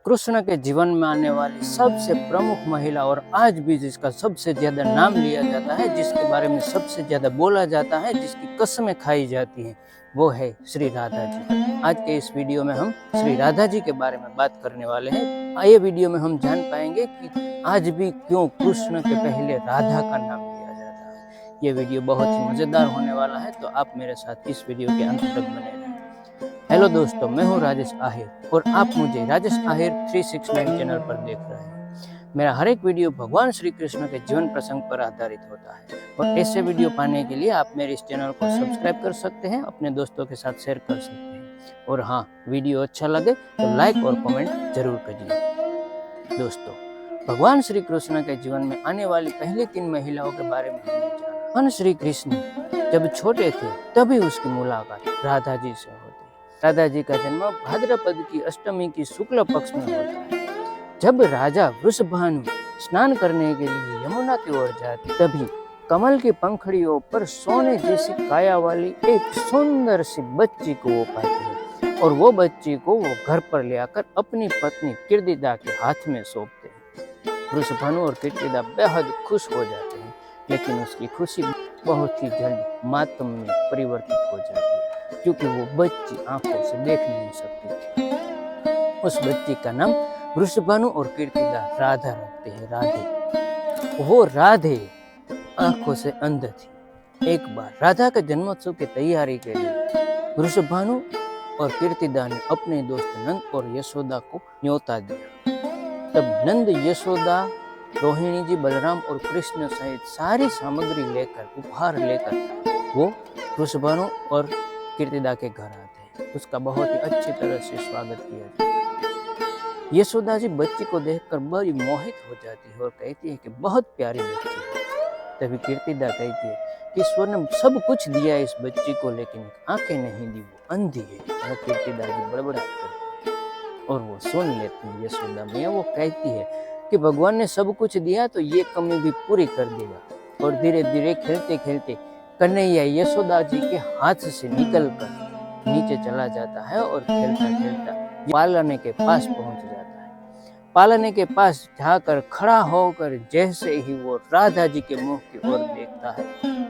कृष्ण के जीवन में आने वाली सबसे प्रमुख महिला और आज भी जिसका सबसे ज्यादा नाम लिया जाता है, जिसके बारे में सबसे ज्यादा बोला जाता है, जिसकी कसमें खाई जाती हैं, वो है श्री राधा जी। आज के इस वीडियो में हम श्री राधा जी के बारे में बात करने वाले हैं। ये वीडियो में हम जान पाएंगे कि आज भी क्यों कृष्ण के पहले राधा का नाम लिया जाता है। ये वीडियो बहुत ही मजेदार होने वाला है, तो आप मेरे साथ इस वीडियो के अंत तक बने रहें। हेलो दोस्तों, मैं हूँ राजेश आहिर और आप मुझे राजेश आहिर 369 चैनल पर देख रहे हैं। मेरा हर एक वीडियो भगवान श्री कृष्ण के जीवन प्रसंग पर आधारित होता है और ऐसे वीडियो पाने के लिए आप मेरे इस चैनल को सब्सक्राइब कर सकते हैं, अपने दोस्तों के साथ शेयर कर सकते हैं और हाँ, वीडियो अच्छा लगे तो लाइक और कमेंट जरूर करिए। दोस्तों, भगवान श्री कृष्ण के जीवन में आने वाली पहली 3 महिलाओं के बारे में हमने जाना। भगवान श्री कृष्ण जब छोटे थे तभी उसकी मुलाकात राधा जी से होती। राधा जी का जन्म भाद्रपद की अष्टमी की शुक्ल पक्ष में होता है। जब राजा वृषभानु स्नान करने के लिए यमुना की ओर जाते, तभी कमल की पंखड़ियों पर सोने जैसी काया वाली एक सुंदर सी बच्ची को वो पाते हैं और वो बच्ची को वो घर पर ले आकर अपनी पत्नी कीर्तिदा के हाथ में सौंपते हैं। वृषभानु और कीर्तिदा बेहद खुश हो जाते हैं, लेकिन उसकी खुशी बहुत ही जल्द मातम में परिवर्तित हो जाती है, क्योंकि वो बच्ची आंखों से देख नहीं सकती थी। उस बच्ची का नाम वृषभानु और कीर्तिदा राधा रखते हैं, राधे। वो राधे आंखों से अंध थी। एक बार राधा के जन्मोत्सव की तैयारी के लिए वृषभानु और कीर्तिदा ने अपने दोस्त नंद और यशोदा को न्योता दिया। तब नंद, यशोदा, रोहिणी जी, बलराम और कृष्ण सहित सारी सामग्री लेकर, उपहार लेकर वो वृषभानु और कीर्तिदा के घर आते हैं। उसका बहुत ही अच्छी तरह से स्वागत किया जाता है। यशोदा जी बच्ची को देखकर बड़ी मोहित हो जाती है और कहती है कि बहुत प्यारी बच्ची है। तभी कीर्तिदा कहती है कि ईश्वर ने सब कुछ दिया इस बच्ची को, लेकिन आंखें नहीं दी, वो अंधी है। और कीर्तिदा जी बड़बड़ाहट करती है और वो सुन लेती है यशोदा मैया। वो कहती है कि भगवान ने सब कुछ दिया तो ये कमी भी पूरी कर देगा। और धीरे धीरे खेलते खेलते कन्हैया यशोदा जी के हाथ से निकलकर नीचे चला जाता है और खेलता खेलता पालने के पास पहुंच जाता है। पालने के पास जाकर खड़ा होकर जैसे ही वो राधा जी के मुंह की ओर देखता है,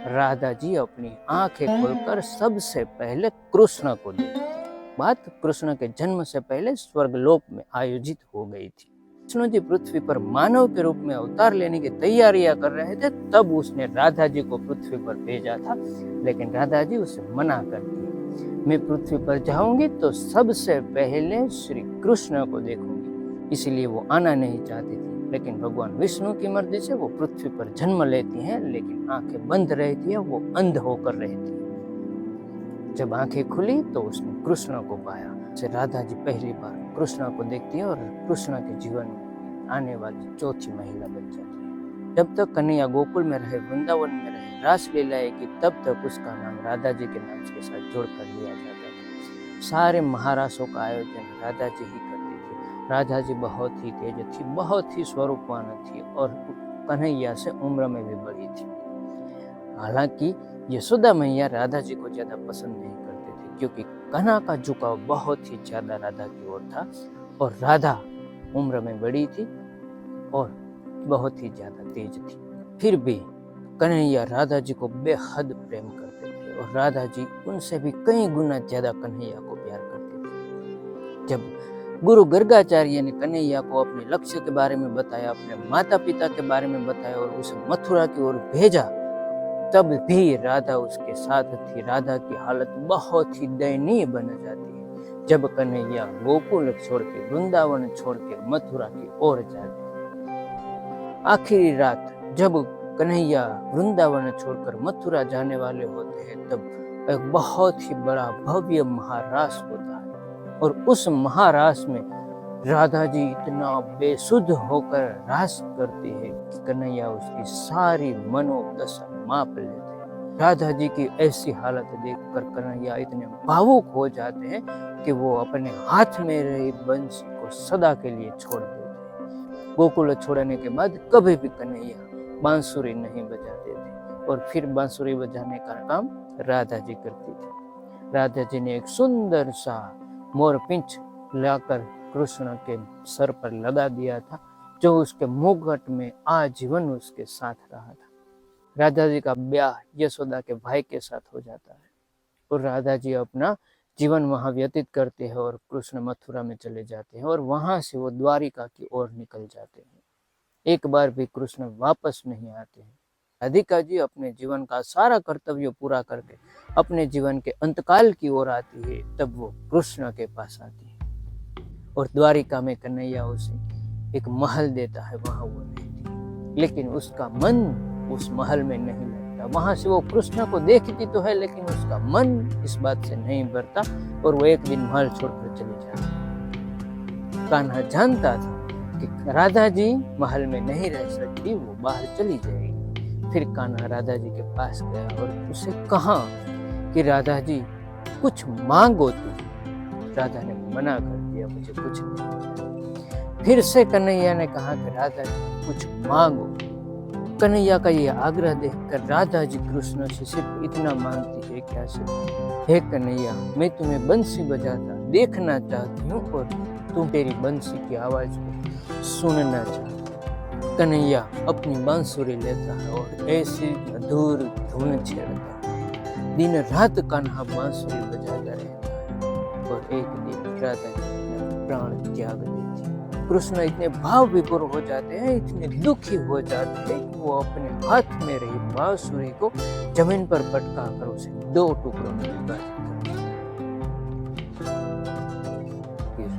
राधा जी अपनी आंखें खोलकर सबसे पहले कृष्ण को देखती है। बात कृष्ण के जन्म से पहले स्वर्गलोक में आयोजित हो गई थी। कृष्ण जी पृथ्वी पर मानव के रूप में अवतार लेने की तैयारियां कर रहे थे, तब उसने राधा जी को पृथ्वी पर भेजा था, लेकिन राधा जी उसे मना कर दी। मैं पृथ्वी पर जाऊंगी तो सबसे पहले श्री कृष्ण को देखूंगी, इसलिए वो आना नहीं चाहती थी। लेकिन भगवान विष्णु की मर्जी से वो पृथ्वी पर जन्म लेती हैं, लेकिन आंखें बंद रहती है, वो अंध होकर रहती है। जब आंखें खुली तो उसने कृष्ण को पाया। राधा जी पहली बार कृष्ण को देखती है और कृष्ण के जीवन में आने वाली चौथी महिला बन जाती है। जब तक कन्हैया गोकुल में रहे, वृंदावन में रहे, रास लीलाएं की, तब तक उसका नाम राधा जी के नाम के साथ जोड़कर लिया जाता था। सारे महारासों का आयोजन राधा जी ही करती थी। राधा जी बहुत ही तेज थी, बहुत ही स्वरूपवान थी और कन्हैया से उम्र में भी बड़ी थी। हालांकि यशोदा मैया राधा जी को ज्यादा पसंद नहीं करते थे, क्योंकि कान्हा का झुकाव बहुत ही ज्यादा राधा की ओर था और राधा उम्र में बड़ी थी और बहुत ही ज्यादा तेज थी। फिर भी कन्हैया राधा जी को बेहद प्रेम करते थे और राधा जी उनसे भी कई गुना ज्यादा कन्हैया को प्यार करते थे। जब गुरु गर्गाचार्य ने कन्हैया को अपने लक्ष्य के बारे में बताया, अपने माता पिता के बारे में बताया और उसे मथुरा की ओर भेजा, तब भी राधा उसके साथ थी। राधा की हालत बहुत ही दयनीय बन जाती है जब कन्हैया गोकुल छोड़ के, वृंदावन छोड़ के मथुरा की ओर जाते। आखिरी रात जब कन्हैया वृंदावन छोड़कर मथुरा जाने वाले होते हैं, तब एक बहुत ही बड़ा भव्य महारास होता है और उस महारास में राधा जी इतना बेसुध होकर रास करती है कि कन्हैया उसकी सारी मनोदशा माप लेते हैं। राधा जी की ऐसी हालत देखकर कन्हैया इतने भावुक हो जाते हैं कि वो अपने हाथ में रही बंसी को सदा के लिए छोड़ देते हैं। गोकुल छोड़ने के बाद कभी भी कन्हैया बांसुरी नहीं बजाते थे और फिर बांसुरी बजाने का काम राधा जी करती थी। राधा जी ने एक सुंदर सा मोरपिंच लाकर कृष्ण के सर पर लगा दिया था, जो उसके मुकुट में आजीवन उसके साथ रहा था। राधा जी का ब्याह यशोदा के भाई के साथ हो जाता है और राधा जी अपना जीवन वहां व्यतीत करते हैं और कृष्ण मथुरा में चले जाते हैं और वहां से वो द्वारिका की ओर निकल जाते हैं। एक बार भी कृष्ण वापस नहीं आते हैं। राधिका जी अपने जीवन का सारा कर्तव्य पूरा करके अपने जीवन के अंतकाल की ओर आती है, तब वो कृष्ण के पास आती है और द्वारिका में कन्हैया उसे एक महल देता है, वहां वो रहती है, लेकिन उसका मन उस महल में नहीं लगता। वहां से वो कृष्ण को देखती तो है, लेकिन उसका मन इस बात से नहीं भरता और वो एक दिन महल छोड़कर चली जाती है। कान्हा जानता था कि राधा जी महल में नहीं रह सकती, वो बाहर चली जाएगी। फिर कान्हा राधा जी के पास गया और उसे कहा कि राधा जी कुछ मांगो तुम। राधा ने मना कर दिया, मुझे कुछ नहीं। फिर से कन्हैया ने कहा कि राधा जी कुछ मांगो। कन्हैया का ये आग्रह देखकर राधा जी कृष्ण से सिर्फ इतना मांगती है, क्या सिर्फ, हे कन्हैया, मैं तुम्हें बंसी बजाता देखना चाहती हूँ और तुम तेरी बंसी की आवाज को सुनना चाहती। कन्हैया अपनी बांसुरी लेता है और ऐसी मधुर धुन छेड़ता है। दिन रात कान्हा बांसुरी बजाता रहता है और एक दिन राधा जी प्राण त्याग देती है। कृष्ण इतने भाव विभोर हो जाते हैं, इतने दुखी हो जाते हैं कि वो अपने हाथ में रही बांसुरी को जमीन पर पटका कर उसे 2 टुकड़ों में विभाजित कर दिया।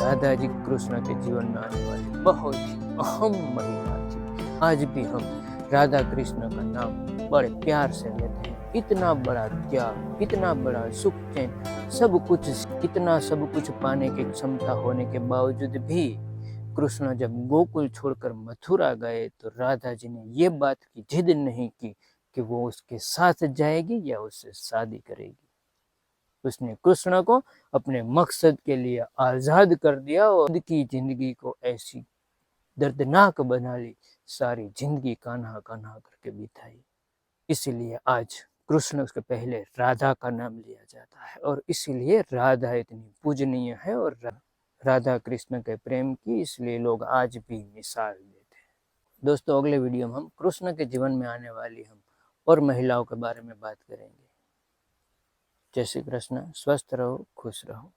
राधा जी कृष्ण के जीवन में आने वाली बहुत ही अहम महिला थी। आज भी हम राधा कृष्ण का नाम बड़े प्यार से लेते हैं। इतना बड़ा त्याग, इतना बड़ा सुख चैन, सब कुछ, इतना सब कुछ पाने की क्षमता होने के बावजूद भी कृष्ण जब गोकुल छोड़कर मथुरा गए तो राधा जी ने ये बात की जिद नहीं की कि वो उसके साथ जाएगी या उससे शादी करेगी। उसने कृष्ण को अपने मकसद के लिए आजाद कर दिया और खुद की जिंदगी को ऐसी दर्दनाक बना ली, सारी जिंदगी कान्हा कान्हा करके बिताई। इसीलिए आज कृष्ण के पहले राधा का नाम लिया जाता है और इसीलिए राधा इतनी पूजनीय है और राधा कृष्ण के प्रेम की इसलिए लोग आज भी मिसाल देते हैं। दोस्तों, अगले वीडियो में हम कृष्ण के जीवन में आने वाली हम और महिलाओं के बारे में बात करेंगे। जय श्री कृष्ण। स्वस्थ रहो, खुश रहो।